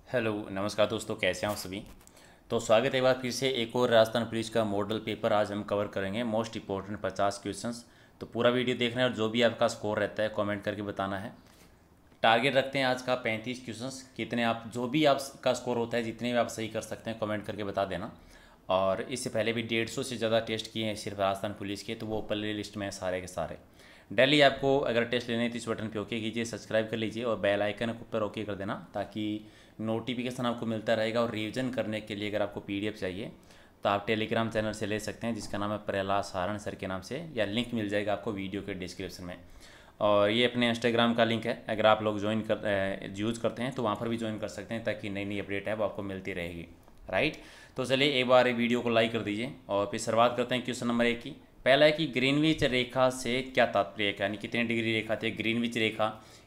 Hello नमस्कार दोस्तों, कैसे हैं आप सभी। तो स्वागत है एक बार फिर से एक और राजस्थान पुलिस का मॉडल पेपर आज हम कवर करेंगे। Most important 50 questions. तो पूरा वीडियो देखना है और जो भी आपका स्कोर रहता है कमेंट करके बताना है। टारगेट रखते हैं आज का 35 क्वेश्चंस। कितने आप जो भी आपका स्कोर होता है, जितने भी आप सही कर सकते हैं कमेंट करके बता देना। और इससे पहले भी 150 से ज़्यादा टेस्ट किए हैं सिर्फ राजस्थान पुलिस के, तो वो प्ले लिस्ट में है सारे के सारे। डेली आपको अगर टेस्ट लेने हैं तो इस बटन पे ओके कीजिए, सब्सक्राइब कर लीजिए और बेल आइकन पर ओके कर देना, ताकि नोटिफिकेशन आपको मिलता रहेगा। और रिवीजन करने के लिए अगर आपको पीडीएफ चाहिए तो आप टेलीग्राम चैनल से ले सकते हैं, जिसका नाम है प्रहलाद सारण सर के नाम से, या लिंक मिल जाएगा आपको वीडियो के डिस्क्रिप्शन में। और ये अपने इंस्टाग्राम का लिंक है, अगर आप लोग यूज़ करते हैं तो वहाँ पर भी ज्वाइन कर सकते हैं, ताकि नई नई अपडेट है वो आपको मिलती रहेगी। राइट, तो चलिए एक बार वीडियो को लाइक कर दीजिए और फिर शुरुआत करते हैं क्वेश्चन नंबर 1 की। पहला है कि ग्रीनविच रेखा से क्या तात्पर्य है, यानी कितने डिग्री रेखा थी ग्रीनविच रेखा,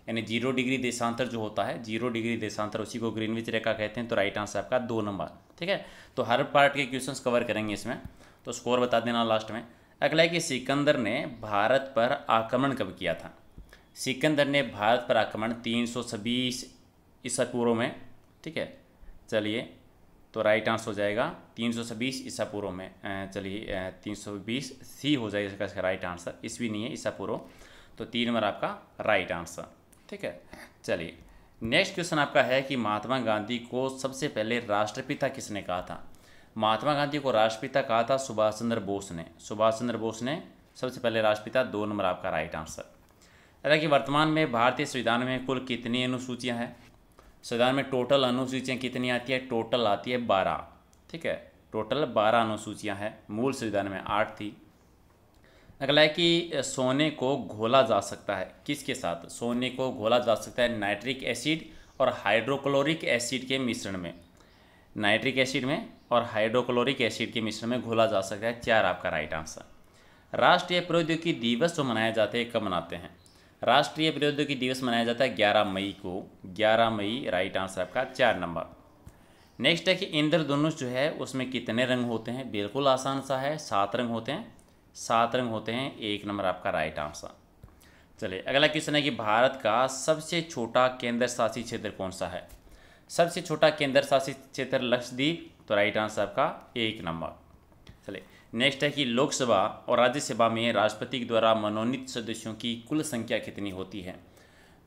यानी 0 डिग्री देशांतर जो होता है, 0 डिग्री देशांतर, उसी को ग्रीनविच रेखा कहते हैं। तो राइट आंसर आपका 2 नंबर। ठीक है, तो हर पार्ट के क्वेश्चंस कवर करेंगे इसमें, तो स्कोर बता देना लास्ट में। अगला है कि सिकंदर ने भारत पर आक्रमण कब किया था। सिकंदर ने भारत पर आक्रमण 326 ईसा पूर्व में। ठीक है, चलिए तो राइट आंसर हो जाएगा 326 ईसा पूर्व में। चलिए 320 सी हो जाएगा इसका राइट आंसर, ईस्वी नहीं है, ईसा पूर्व। तो 3 नंबर आपका राइट आंसर। ठीक है, चलिए नेक्स्ट क्वेश्चन आपका है कि महात्मा गांधी को सबसे पहले राष्ट्रपिता किसने कहा था। महात्मा गांधी को राष्ट्रपिता कहा था सुभाष चंद्र बोस ने। सुभाष चंद्र बोस ने सबसे पहले राष्ट्रपिता, 2 नंबर आपका राइट आंसर। अगर कि वर्तमान में भारतीय संविधान में कुल कितनी अनुसूचियां हैं। संविधान में टोटल अनुसूचियाँ कितनी आती है, टोटल आती है 12। ठीक है, टोटल 12 अनुसूचियाँ हैं। मूल संविधान में 8 थी। अगला है कि सोने को घोला जा सकता है किसके साथ। सोने को घोला जा सकता है नाइट्रिक एसिड और हाइड्रोक्लोरिक एसिड के मिश्रण में। नाइट्रिक एसिड में और हाइड्रोक्लोरिक एसिड के मिश्रण में घोला जा सकता है। 4 आपका राइट आंसर। राष्ट्रीय प्रौद्योगिकी दिवस जो मनाए जाते हैं कब मनाते हैं। राष्ट्रीय प्रौद्योगिकी दिवस मनाया जाता है 11 मई को। 11 मई राइट आंसर आपका 4 नंबर। नेक्स्ट है कि इंद्रधनुष जो है उसमें कितने रंग होते हैं। बिल्कुल आसान सा है, 7 रंग होते हैं। 7 रंग होते हैं, 1 नंबर आपका राइट आंसर। चलिए अगला क्वेश्चन है कि भारत का सबसे छोटा केंद्र शासित क्षेत्र कौन सा है। सबसे छोटा केंद्र शासित क्षेत्र लक्षद्वीप। तो राइट आंसर आपका 1 नंबर। चलिए नेक्स्ट है कि लोकसभा और राज्यसभा में राष्ट्रपति के द्वारा मनोनीत सदस्यों की कुल संख्या कितनी होती है।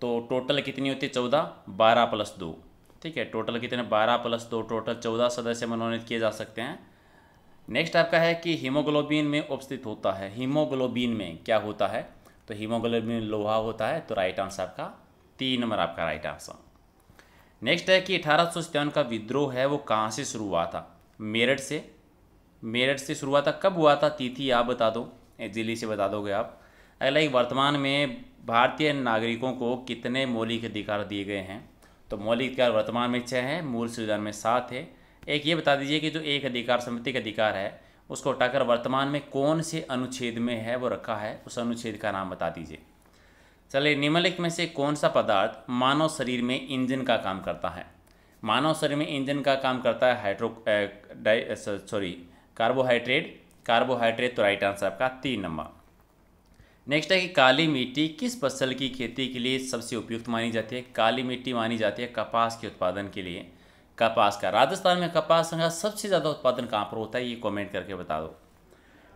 तो टोटल कितनी होती है, 14, 12 + 2। ठीक है, टोटल कितने, 12 + 2, टोटल 14 सदस्य मनोनीत किए जा सकते हैं। नेक्स्ट आपका है कि हीमोग्लोबिन में उपस्थित होता है। हीमोग्लोबिन में क्या होता है, तो हीमोग्लोबिन में लोहा होता है। तो राइट आंसर आपका 3 नंबर आपका राइट आंसर। नेक्स्ट है कि 1857 का विद्रोह है वो कहाँ से शुरू हुआ था। मेरठ से। मेरठ से शुरू हुआ था। कब हुआ था, तिथि आप बता दो, जल्दी से बता दोगे आप। अगला एक वर्तमान में भारतीय नागरिकों को कितने मौलिक अधिकार दिए गए हैं। तो मौलिक अधिकार वर्तमान में 6 हैं, मूल संविधान में 7 है। एक ये बता दीजिए कि जो एक अधिकार संवैधानिक अधिकार है उसको हटाकर वर्तमान में कौन से अनुच्छेद में है वो रखा है, उस अनुच्छेद का नाम बता दीजिए। चलिए निम्नलिखित में से कौन सा पदार्थ मानव शरीर में इंजन का काम करता है। मानव शरीर में इंजन का काम करता है कार्बोहाइड्रेट। कार्बोहाइड्रेट। तो राइट आंसर आपका 3 नंबर। नेक्स्ट है कि काली मिट्टी किस फसल की खेती के लिए सबसे उपयुक्त मानी जाती है। काली मिट्टी मानी जाती है कपास के उत्पादन के लिए। कपास का, राजस्थान में कपास का सबसे ज़्यादा उत्पादन कहाँ पर होता है, ये कमेंट करके बता दो।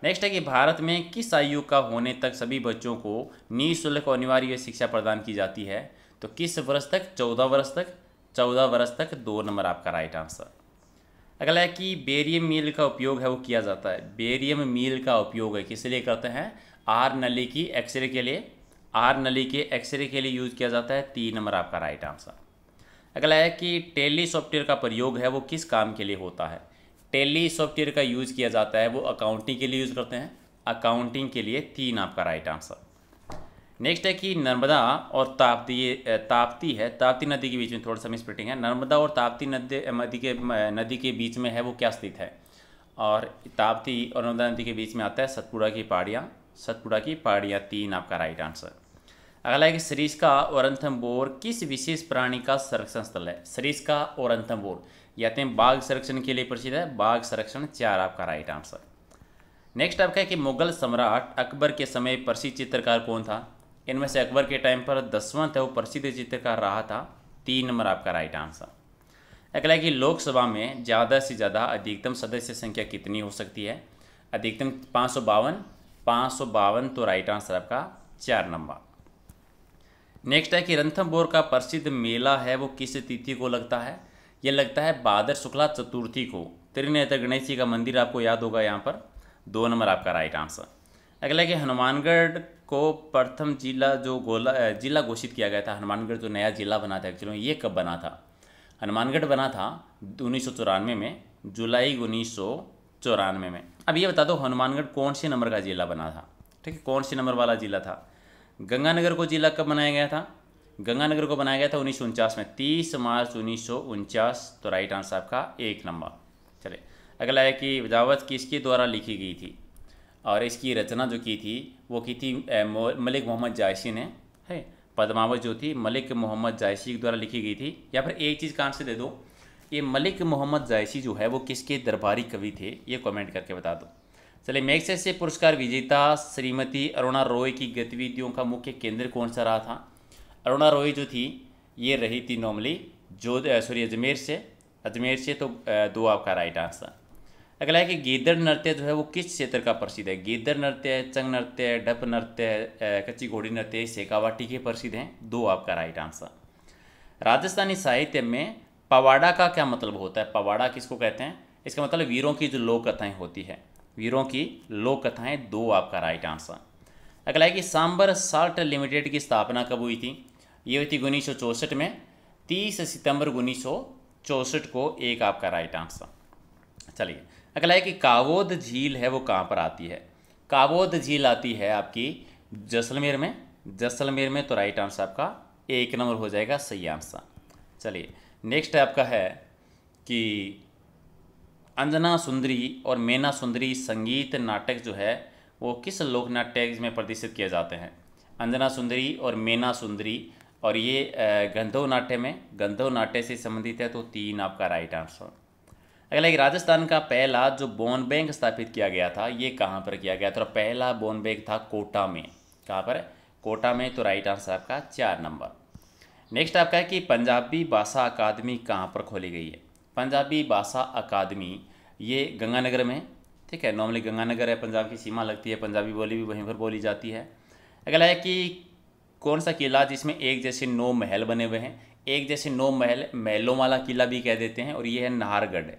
नेक्स्ट है कि भारत में किस आयु का होने तक सभी बच्चों को निःशुल्क और अनिवार्य शिक्षा प्रदान की जाती है। तो किस वर्ष तक, 14 वर्ष तक। 14 वर्ष तक, 2 नंबर आपका राइट आंसर। अगला है कि बेरियम मील का उपयोग है वो किया जाता है। बेरियम मील का उपयोग है किस लिए करते हैं, आर नली की एक्सरे के लिए। आर नली के एक्सरे के लिए यूज किया जाता है। 3 नंबर आपका राइट आंसर। अगला है कि टेली सॉफ्टवेयर का प्रयोग है वो किस काम के लिए होता है। टेली सॉफ्टवेयर का यूज किया जाता है वो अकाउंटिंग के लिए यूज करते हैं। अकाउंटिंग के लिए। 3 आपका राइट आंसर। नेक्स्ट है कि नर्मदा और ताप्ती नदी के बीच में, थोड़ा सा मिसप्रिंटिंग है, नर्मदा और ताप्ती नदी के बीच में है वो क्या स्थित है। और ताप्ती और नर्मदा नदी के बीच में आता है सतपुड़ा की पहाड़ियाँ। सतपुड़ा की पहाड़ियाँ। 3 आपका राइट आंसर। अगला है कि सरिस्का और रणथंभौर किस विशेष प्राणी का संरक्षण स्थल है। सरिस्का और रणथंभौर या तो बाघ संरक्षण के लिए प्रसिद्ध है। बाघ संरक्षण। 4 आपका राइट आंसर। नेक्स्ट आपका है कि मुगल सम्राट अकबर के समय प्रसिद्ध चित्रकार कौन था। इनमें से अकबर के टाइम पर दसवंत है वो प्रसिद्ध चित्रकार रहा था। 3 नंबर आपका राइट आंसर। अगला है कि लोकसभा में ज़्यादा से ज़्यादा अधिकतम सदस्य संख्या कितनी हो सकती है? अधिकतम 552। 552 तो राइट आंसर आपका 4 नंबर। नेक्स्ट है कि रणथंभौर का प्रसिद्ध मेला है वो किस तिथि को लगता है? ये लगता है भाद्र शुक्ला चतुर्थी को। त्रिनेत्र गणेश जी का मंदिर आपको याद होगा यहाँ पर। 2 नंबर आपका राइट आंसर। अगला है कि हनुमानगढ़ को प्रथम जिला घोषित किया गया था। हनुमानगढ़ जो नया जिला बना था एक्चुअली ये कब बना था? हनुमानगढ़ बना था 1994 में, जुलाई 1994 में। अब ये बता दो हनुमानगढ़ कौन से नंबर का जिला बना था? ठीक है, कौन से नंबर वाला जिला था? गंगानगर को जिला कब बनाया गया था? गंगानगर को बनाया गया था 1949 में, 30 मार्च 1949। तो राइट आंसर आपका 1 नंबर। चले अगला है कि बजावत किसके द्वारा लिखी गई थी? और इसकी रचना जो की थी वो की थी मलिक मोहम्मद जायसी ने, है। पद्मावत जो थी मलिक मोहम्मद जायसी के द्वारा लिखी गई थी। या फिर एक चीज़ कान से दे दो, ये मलिक मोहम्मद जायसी जो है वो किसके दरबारी कवि थे? ये कमेंट करके बता दो। चलिए मैग्सेसे पुरस्कार विजेता श्रीमती अरुणा रॉय की गतिविधियों का मुख्य केंद्र कौन सा रहा था? अरुणा रॉय जो थी ये रही थी नॉर्मली अजमेर से। तो 2 आपका राइट आंसर। अगला है कि गीदड़ नृत्य जो है वो किस क्षेत्र का प्रसिद्ध है? गीदड़ नृत्य, चंग नृत्य, डप नृत्य, कच्ची घोड़ी नृत्य, शेखावाटी के प्रसिद्ध हैं। 2 आपका राइट आंसर। राजस्थानी साहित्य में पवाड़ा का क्या मतलब होता है? पवाड़ा किसको कहते हैं? इसका मतलब वीरों की जो लोक कथाएं होती है, वीरों की लोक कथाएं। 2 आपका राइट आंसर। अगला है कि सांबर साल्ट लिमिटेड की स्थापना कब हुई थी? ये हुई थी 1964 में, 30 सितंबर 1964 को। 1 आपका राइट आंसर। चलिए अगला है कि कावोद झील है वो कहाँ पर आती है? कावोद झील आती है आपकी जैसलमेर में। जैसलमेर में तो राइट आंसर आपका 1 नंबर हो जाएगा सही आंसर। चलिए नेक्स्ट आपका है कि अंजना सुंदरी और मैना सुंदरी संगीत नाटक जो है वो किस लोक नाट्य में प्रदर्शित किए जाते हैं? अंजना सुंदरी और मैना सुंदरी, और ये गंधर्व नाट्य में, गंधर्व नाट्य से संबंधित है। तो 3 आपका राइट आंसर। अगला एक राजस्थान का पहला जो बोन बैंक स्थापित किया गया था ये कहाँ पर किया गया था? तो पहला बोन बैंक था कोटा में। कहाँ पर? कोटा में। तो राइट आंसर आपका 4 नंबर। नेक्स्ट आपका है कि पंजाबी भाषा अकादमी कहाँ पर खोली गई है? पंजाबी भाषा अकादमी ये गंगानगर में, ठीक है। नॉर्मली गंगानगर है, पंजाब की सीमा लगती है, पंजाबी बोली भी वहीं पर बोली जाती है। अगला है कि कौन सा किला जिसमें एक जैसे 9 महल बने हुए हैं? एक जैसे 9 महलों वाला किला भी कह देते हैं, और ये है नाहरगढ़।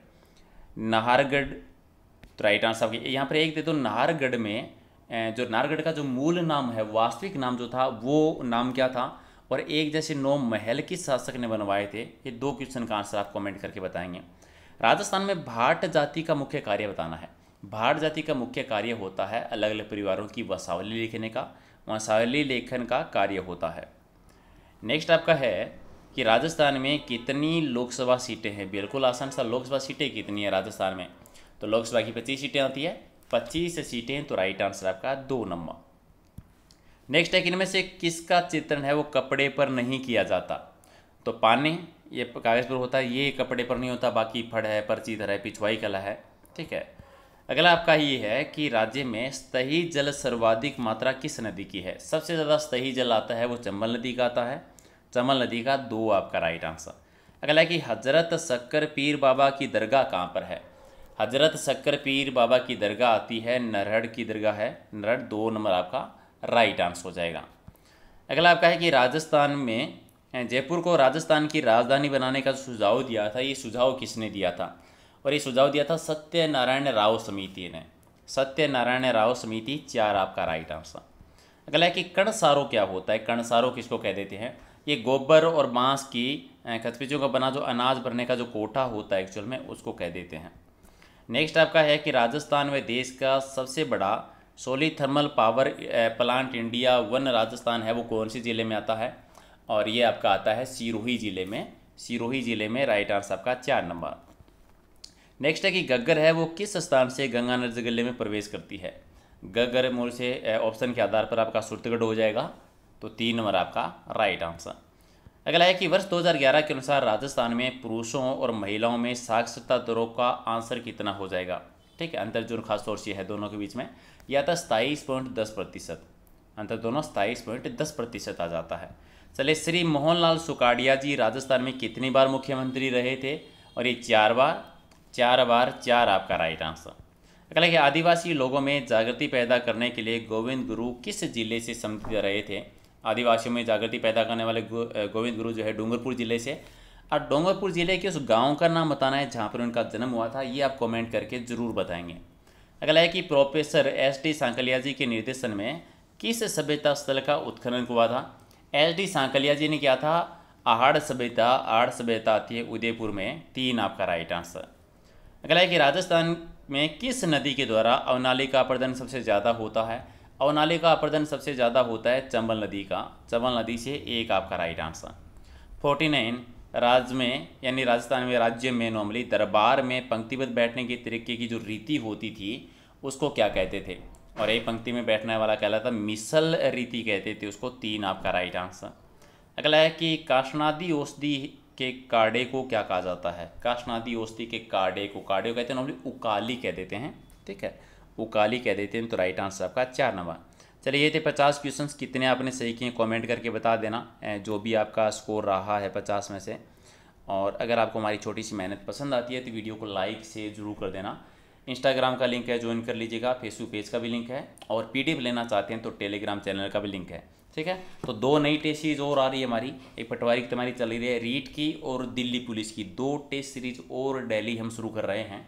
नाहरगढ़ तो राइट आंसर आपकी। यहाँ पर एक दे दो, नाहरगढ़ में जो नाहरगढ़ का जो मूल नाम है, वास्तविक नाम जो था वो नाम क्या था? और एक जैसे 9 महल किस शासक ने बनवाए थे? ये 2 क्वेश्चन का आंसर आप कमेंट करके बताएंगे। राजस्थान में भाट जाति का मुख्य कार्य बताना है। भाट जाति का मुख्य कार्य होता है अलग अलग परिवारों की वंशावली लिखने का, वंशावली लेखन का कार्य होता है। नेक्स्ट आपका है कि राजस्थान में कितनी लोकसभा सीटें हैं? बिल्कुल आसान सा, लोकसभा सीटें कितनी है राजस्थान में? तो लोकसभा की 25 सीटें आती है, 25 सीटें। तो राइट आंसर आपका 2 नंबर। नेक्स्ट है कि इनमें से किसका चित्रण है वो कपड़े पर नहीं किया जाता? तो पाने ये कागज़ पर होता है, ये कपड़े पर नहीं होता। बाकी फड़ है, पर्चीधर है, पिछवाई कला है, ठीक है। अगला आपका ये है कि राज्य में सतही जल सर्वाधिक मात्रा किस नदी की है? सबसे ज़्यादा सतही जल आता है वो चंबल नदी का आता है, चंबल नदी का। 2 आपका राइट आंसर। अगला है कि हजरत शक्कर पीर बाबा की दरगाह कहाँ पर है? हजरत शक्कर पीर बाबा की दरगाह आती है नरहड़ की दरगाह है, नरहड़। 2 नंबर आपका राइट आंसर हो जाएगा। अगला आपका है कि राजस्थान में जयपुर को राजस्थान की राजधानी बनाने का सुझाव दिया था, ये सुझाव किसने दिया था? और ये सुझाव दिया था सत्यनारायण राव समिति ने। सत्यनारायण राव समिति। 4 आपका राइट आंसर। अगला है कि कणसारो क्या होता है? कणसारो किसको कह देते हैं? ये गोबर और बांस की खतपिचों का बना जो अनाज भरने का जो कोठा होता है एक्चुअल में, उसको कह देते हैं। नेक्स्ट आपका है कि राजस्थान में देश का सबसे बड़ा solar thermal power plant India 1 Rajasthan है वो कौन सी ज़िले में आता है? और ये आपका आता है सिरोही ज़िले में। सिरोही ज़िले में। राइट आंसर आपका 4 नंबर। नेक्स्ट है कि गग्गर है वो किस स्थान से गंगा नदी जिले में प्रवेश करती है? गग्गर मूल से ऑप्शन के आधार पर आपका सूरतगढ़ हो जाएगा। तो 3 नंबर आपका राइट आंसर। अगला है कि वर्ष 2011 के अनुसार राजस्थान में पुरुषों और महिलाओं में साक्षरता दरों का आंसर कितना हो जाएगा? ठीक है, अंतर जो खासतौर से है दोनों के बीच में, यह था 27.10%। अंतर दोनों 27.10% आ जाता है। चलिए, श्री मोहनलाल सुखाड़िया जी राजस्थान में कितनी बार मुख्यमंत्री रहे थे? और ये 4 बार 4 आपका राइट आंसर। अगला है आदिवासी लोगों में जागृति पैदा करने के लिए गोविंद गुरु किस जिले से संबंधित रहे थे। आदिवासियों में जागृति पैदा करने वाले गोविंद गुरु जो है डूंगरपुर जिले से। और डूंगरपुर जिले के उस गांव का नाम बताना है जहां पर उनका जन्म हुआ था, ये आप कमेंट करके ज़रूर बताएंगे। अगला है कि प्रोफेसर एस डी सांकलिया जी के निर्देशन में किस सभ्यता स्थल का उत्खनन हुआ था। एस डी सांकलिया जी ने किया था आहड़ सभ्यता आती है उदयपुर में, 3 आपका राइट आंसर। अगला है कि राजस्थान में किस नदी के द्वारा अवनाली का अपर्दन सबसे ज़्यादा होता है। अवनाली का अपर्दन सबसे ज़्यादा होता है चंबल नदी का, चंबल नदी से 1 आपका राइट आंसर। 49 राज्य में यानी राजस्थान में राज्य में नॉर्मली दरबार में पंक्तिबद्ध बैठने के तरीके की जो रीति होती थी उसको क्या कहते थे। और एक पंक्ति में बैठने वाला कहलाता मिसल रीति कहते थे उसको, 3 आपका राइट आंसर। अगला है कि काशनादी औषधि के काढ़े को क्या कहा जाता है। काशनादी औषधि के काढ़े को कहते हैं नॉर्मली उकाली कह देते हैं, ठीक है, उकाली कह देते हैं। तो राइट आंसर आपका 4 नंबर। चलिए ये थे 50 क्वेश्चंस, कितने आपने सही किए कमेंट करके बता देना, जो भी आपका स्कोर रहा है 50 में से। और अगर आपको हमारी छोटी सी मेहनत पसंद आती है तो वीडियो को लाइक से ज़रूर कर देना। इंस्टाग्राम का लिंक है, ज्वाइन कर लीजिएगा, फेसबुक पेज का भी लिंक है, और PDF लेना चाहते हैं तो टेलीग्राम चैनल का भी लिंक है, ठीक है। तो 2 नई टेस्ट सीरीज और आ रही है हमारी, एक पटवारी की तुम्हारी चल रही है रीट की और दिल्ली पुलिस की, 2 टेस्ट सीरीज और डेली हम शुरू कर रहे हैं।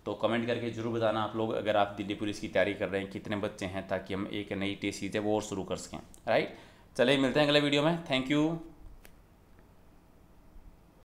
तो कमेंट करके जरूर बताना आप लोग अगर आप दिल्ली पुलिस की तैयारी कर रहे हैं कितने बच्चे हैं, ताकि हम एक नई टेस्ट सीरीज है वो और शुरू कर सकें, राइट। चलिए मिलते हैं अगले वीडियो में, थैंक यू।